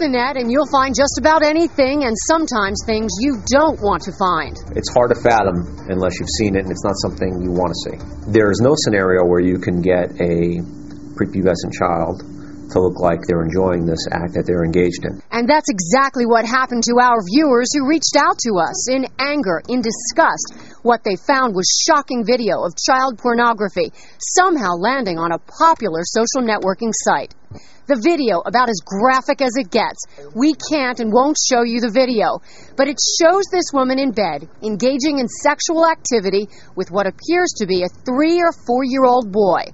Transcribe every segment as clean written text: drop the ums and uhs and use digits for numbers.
the net and you'll find just about anything, and sometimes things you don't want to find. It's hard to fathom unless you've seen it, and it's not something you want to see. There is no scenario where you can get a prepubescent child to look like they're enjoying this act that they're engaged in. And that's exactly what happened to our viewers who reached out to us in anger, in disgust. What they found was shocking video of child pornography, somehow landing on a popular social networking site. The video, about as graphic as it gets. We can't and won't show you the video, but it shows this woman in bed, engaging in sexual activity with what appears to be a 3- or 4-year-old boy.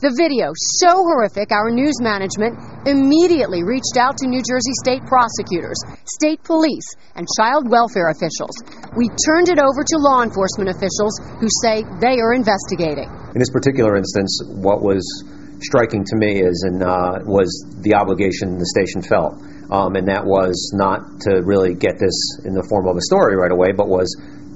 The video, so horrific, our news management immediately reached out to New Jersey state prosecutors, state police, and child welfare officials. We turned it over to law enforcement officials who say they are investigating. In this particular instance, what was striking to me was the obligation the station felt, and that was not to really get this in the form of a story right away, but was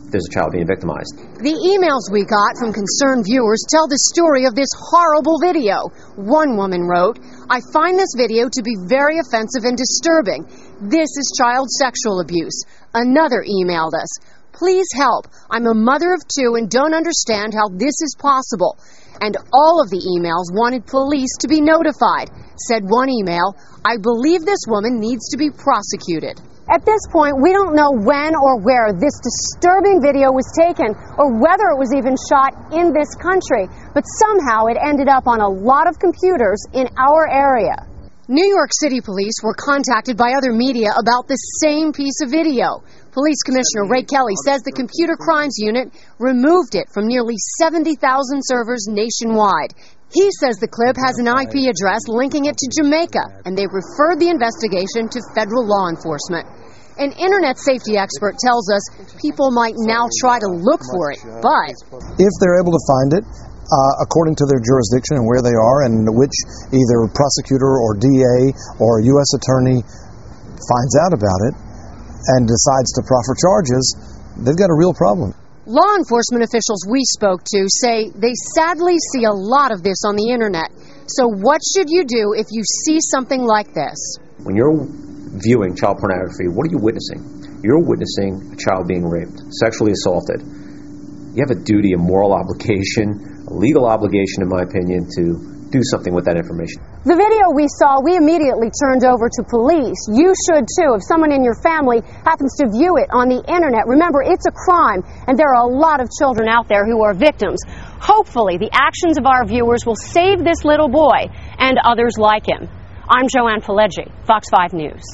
there's a child being victimized. The emails we got from concerned viewers tell the story of this horrible video. One woman wrote, "I find this video to be very offensive and disturbing. This is child sexual abuse." Another emailed us, "Please help. I'm a mother of 2 and don't understand how this is possible." And all of the emails wanted police to be notified. Said one email, "I believe this woman needs to be prosecuted." At this point, we don't know when or where this disturbing video was taken or whether it was even shot in this country, but somehow it ended up on a lot of computers in our area. New York City police were contacted by other media about the same piece of video. Police Commissioner Ray Kelly says the Computer Crimes Unit removed it from nearly 70,000 servers nationwide. He says the clip has an IP address linking it to Jamaica, and they referred the investigation to federal law enforcement. An internet safety expert tells us people might now try to look for it, but if they're able to find it, according to their jurisdiction and where they are, and which either prosecutor or DA or U.S. attorney finds out about it and decides to proffer charges, they've got a real problem. Law enforcement officials we spoke to say they sadly see a lot of this on the internet. So what should you do if you see something like this? When you're viewing child pornography, what are you witnessing? You're witnessing a child being raped, sexually assaulted. You have a duty, a moral obligation, a legal obligation, in my opinion, to do something with that information. The video we saw, we immediately turned over to police. You should too. If someone in your family happens to view it on the internet, remember, it's a crime, and there are a lot of children out there who are victims. Hopefully, the actions of our viewers will save this little boy and others like him. I'm Joanne Pileggi, Fox 5 News.